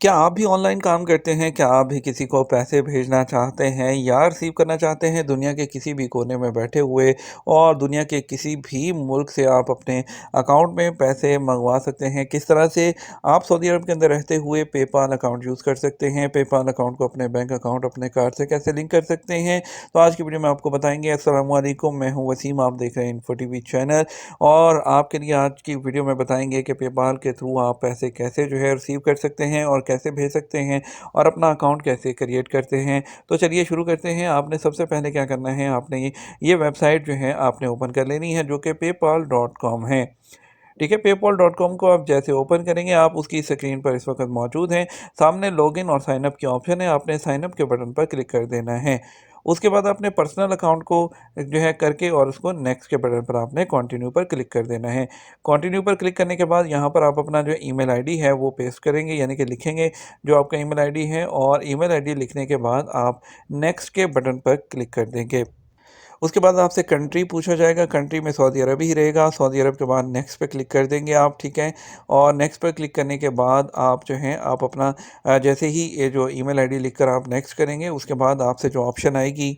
क्या आप भी ऑनलाइन काम करते हैं? क्या आप भी किसी को पैसे भेजना चाहते हैं या रिसीव करना चाहते हैं? दुनिया के किसी भी कोने में बैठे हुए और दुनिया के किसी भी मुल्क से आप अपने अकाउंट में पैसे मंगवा सकते हैं। किस तरह से आप सऊदी अरब के अंदर रहते हुए पेपाल अकाउंट यूज़ कर सकते हैं? पेपाल अकाउंट को अपने बैंक अकाउंट, अपने कार्ड से कैसे लिंक कर सकते हैं? तो आज की वीडियो में आपको बताएँगे। अस्सलाम वालेकुम, मैं हूँ वसीम, आप देख रहे हैं इन्फो टीवी चैनल और आपके लिए आज की वीडियो में बताएँगे कि पेपाल के थ्रू आप पैसे कैसे जो है रिसीव कर सकते हैं और कैसे भेज सकते हैं और अपना अकाउंट कैसे क्रिएट करते हैं। तो चलिए शुरू करते हैं। आपने सबसे पहले क्या करना है, आपने ये वेबसाइट जो है आपने ओपन कर लेनी है, जो कि पेपाल.com है। ठीक है, पेपाल.com को आप जैसे ओपन करेंगे, आप उसकी स्क्रीन पर इस वक्त मौजूद हैं। सामने लॉगिन और साइन अप की ऑप्शन है, आपने साइन अप के बटन पर क्लिक कर देना है। उसके बाद आपने पर्सनल अकाउंट को जो है करके और उसको नेक्स्ट के बटन पर आपने कंटिन्यू पर क्लिक कर देना है। कंटिन्यू पर क्लिक करने के बाद यहाँ पर आप अपना जो ईमेल आईडी है वो पेस्ट करेंगे, यानी कि लिखेंगे जो आपका ईमेल आईडी है, और ईमेल आईडी लिखने के बाद आप नेक्स्ट के बटन पर क्लिक कर देंगे। उसके बाद आपसे कंट्री पूछा जाएगा, कंट्री में सऊदी अरब ही रहेगा। सऊदी अरब के बाद नेक्स्ट पे क्लिक कर देंगे आप, ठीक है। और नेक्स्ट पर क्लिक करने के बाद आप जो हैं आप अपना जैसे ही ये जो ईमेल आईडी लिखकर आप नेक्स्ट करेंगे, उसके बाद आपसे जो ऑप्शन आएगी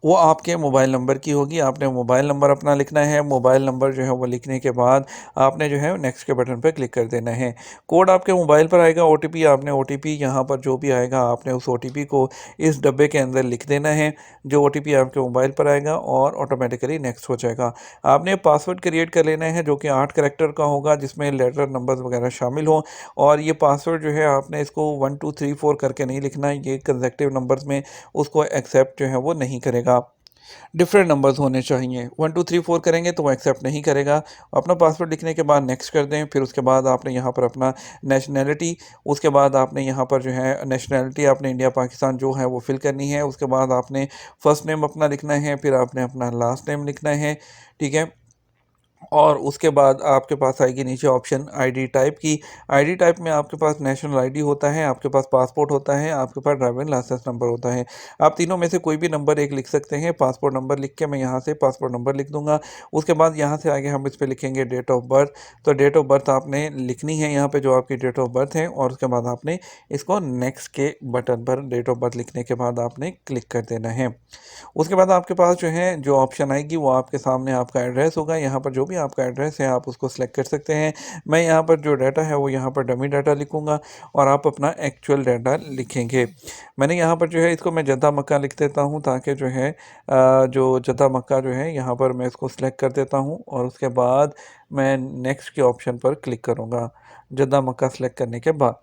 वो आपके मोबाइल नंबर की होगी। आपने मोबाइल नंबर अपना लिखना है। मोबाइल नंबर जो है वो लिखने के बाद आपने जो है नेक्स्ट के बटन पर क्लिक कर देना है। कोड आपके मोबाइल पर आएगा, ओटीपी, आपने ओटीपी यहाँ पर जो भी आएगा आपने उस ओटीपी को इस डब्बे के अंदर लिख देना है। जो ओटीपी आपके मोबाइल पर आएगा और ऑटोमेटिकली नेक्स्ट हो जाएगा। आपने पासवर्ड क्रिएट कर लेना है, जो कि 8 कैरेक्टर का होगा, जिसमें लेटर, नंबर्स वगैरह शामिल हों। और ये पासवर्ड जो है आपने इसको 1 2 3 4 करके नहीं लिखना है, ये कंसेक्टिव नंबर्स में उसको एक्सेप्ट जो है वो नहीं करेगा। डिफरेंट नंबर्स होने चाहिए। 1 2 3 4 करेंगे तो वो एक्सेप्ट नहीं करेगा। अपना पासवर्ड लिखने के बाद नेक्स्ट कर दें। फिर उसके बाद आपने यहाँ पर अपना नेशनैलिटी, उसके बाद आपने यहाँ पर जो है नेशनैलिटी आपने इंडिया पाकिस्तान जो है वो फिल करनी है। उसके बाद आपने फर्स्ट नेम अपना लिखना है, फिर आपने अपना लास्ट नेम लिखना है, ठीक है। और उसके बाद आपके पास आएगी नीचे ऑप्शन आईडी टाइप की। आईडी टाइप में आपके पास नेशनल आईडी होता है, आपके पास पासपोर्ट होता है, आपके पास ड्राइविंग लाइसेंस नंबर होता है। आप तीनों में से कोई भी नंबर एक लिख सकते हैं। पासपोर्ट नंबर लिख के मैं यहाँ से पासपोर्ट नंबर लिख दूंगा। उसके बाद यहाँ से आगे हम इस पर लिखेंगे डेट ऑफ बर्थ। तो डेट ऑफ बर्थ आपने लिखनी है यहाँ पे, जो आपकी डेट ऑफ बर्थ है, और उसके बाद आपने इसको नेक्स्ट के बटन पर डेट ऑफ बर्थ लिखने के बाद आपने क्लिक कर देना है। उसके बाद आपके पास जो है जो ऑप्शन आएगी वो आपके सामने आपका एड्रेस होगा। यहाँ पर जो भी आपका एड्रेस है आप उसको सिलेक्ट कर सकते हैं। मैं यहाँ पर जो डाटा है वो यहाँ पर डमी डाटा लिखूँगा और आप अपना एक्चुअल डाटा लिखेंगे। मैंने यहाँ पर जो है इसको मैं जद्दा मक्का लिख देता हूँ, ताकि जो है जो जद्दा मक्का जो है यहाँ पर मैं इसको सिलेक्ट कर देता हूँ और उसके बाद मैं नेक्स्ट के ऑप्शन पर क्लिक करूँगा। जद्दा मक्का सेलेक्ट करने के बाद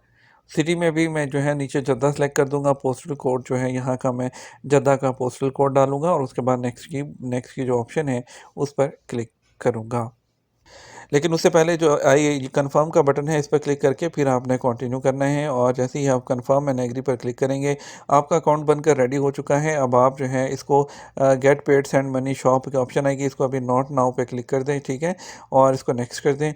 सिटी में भी मैं जो है नीचे जद्दा सेलेक्ट कर दूंगा। पोस्टल कोड जो है यहाँ का मैं जद्दा का पोस्टल कोड डालूंगा और उसके बाद नेक्स्ट की जो ऑप्शन है उस पर क्लिक करूंगा। लेकिन उससे पहले जो आई कंफर्म का बटन है इस पर क्लिक करके फिर आपने कंटिन्यू करना है, और जैसे ही आप कंफर्म एंड एग्री पर क्लिक करेंगे आपका अकाउंट बनकर रेडी हो चुका है। अब आप जो है इसको get paid send money shop का ऑप्शन आएगी, इसको अभी नॉट नाउ पे क्लिक कर दें, ठीक है, और इसको नेक्स्ट कर दें।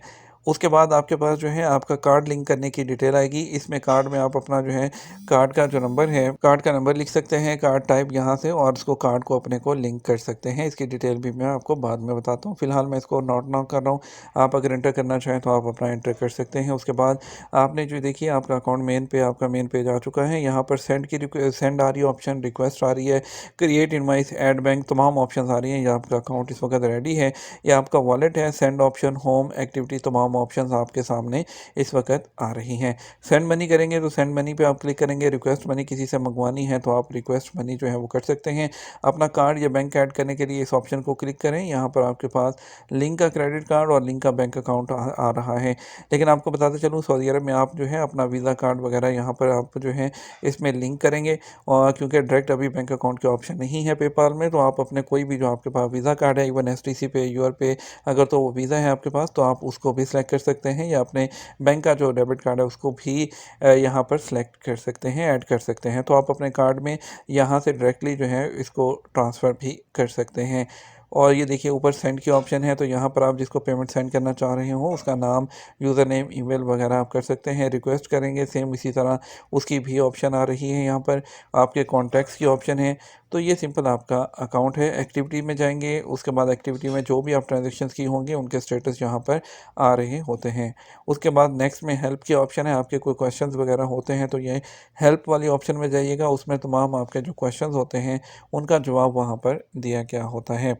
उसके बाद आपके पास जो है आपका कार्ड लिंक करने की डिटेल आएगी। इसमें कार्ड में आप अपना जो है कार्ड का जो नंबर है, कार्ड का नंबर लिख सकते हैं, कार्ड टाइप यहाँ से, और उसको कार्ड को अपने को लिंक कर सकते हैं। इसकी डिटेल भी मैं आपको बाद में बताता हूँ। फिलहाल मैं इसको नोट नाउ कर रहा हूँ। आप अगर एंटर करना चाहें तो आप अपना एंटर कर सकते हैं। उसके बाद आपने जो देखिए आपका अकाउंट आपका मेन पेज आ चुका है। यहाँ पर सेंड आ रही है ऑप्शन, रिक्वेस्ट आ रही है, क्रिएट इनवाइस, ऐड बैंक, तमाम ऑप्शन आ रही हैं। ये आपका अकाउंट इस वक्त रेडी है, ये आपका वॉलेट है, सेंड ऑप्शन, होम एक्टिविटी, तमाम ऑप्शंस आपके सामने इस वक्त आ रही हैं। सेंड मनी करेंगे तो सेंड मनी पे आप क्लिक करेंगे। रिक्वेस्ट मनी किसी से मंगवानी है तो आप रिक्वेस्ट मनी जो है वो कर सकते हैं। अपना कार्ड या बैंक ऐड करने के लिए इस ऑप्शन को क्लिक करें। यहाँ पर आपके पास लिंक का क्रेडिट कार्ड और लिंक का बैंक अकाउंट आ रहा है। लेकिन आपको बताते चलूँ, सऊदी अरब में आप जो है अपना वीज़ा कार्ड वगैरह यहाँ पर आप जो है इसमें लिंक करेंगे, और क्योंकि डायरेक्ट अभी बैंक अकाउंट के ऑप्शन नहीं है पेपाल में, तो आप अपने कोई भी जो आपके पास वीज़ा कार्ड है, इवन एसटीसी पे, यूआर पे, अगर तो वो वीज़ा है आपके पास तो आप उसको भी सिलेक्ट कर सकते हैं, या अपने बैंक का जो डेबिट कार्ड है उसको भी यहाँ पर सिलेक्ट कर सकते हैं, ऐड कर सकते हैं। तो आप अपने कार्ड में यहाँ से डायरेक्टली जो है इसको ट्रांसफ़र भी कर सकते हैं। और ये देखिए ऊपर सेंड की ऑप्शन है, तो यहाँ पर आप जिसको पेमेंट सेंड करना चाह रहे हो उसका नाम, यूज़र नेम, ईमेल वगैरह आप कर सकते हैं। रिक्वेस्ट करेंगे सेम इसी तरह उसकी भी ऑप्शन आ रही है। यहाँ पर आपके कॉन्टैक्ट्स की ऑप्शन है, तो ये सिंपल आपका अकाउंट है। एक्टिविटी में जाएंगे, उसके बाद एक्टिविटी में जो भी आप ट्रांजेक्शन्स की होंगे उनके स्टेटस यहाँ पर आ रहे होते हैं। उसके बाद नेक्स्ट में हेल्प की ऑप्शन है। आपके कोई क्वेश्चंस वगैरह होते हैं तो ये हेल्प वाली ऑप्शन में जाइएगा, उसमें तमाम आपके जो क्वेश्चंस होते हैं उनका जवाब वहाँ पर दिया गया होता है।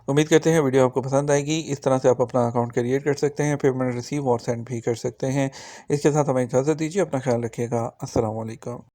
उम्मीद करते हैं वीडियो आपको पसंद आएगी। इस तरह से आप अपना अकाउंट क्रिएट कर सकते हैं, पेमेंट रिसीव और सेंड भी कर सकते हैं। इसके साथ हमें इजाज़त दीजिए, अपना ख्याल रखिएगा। अस्सलाम वालेकुम।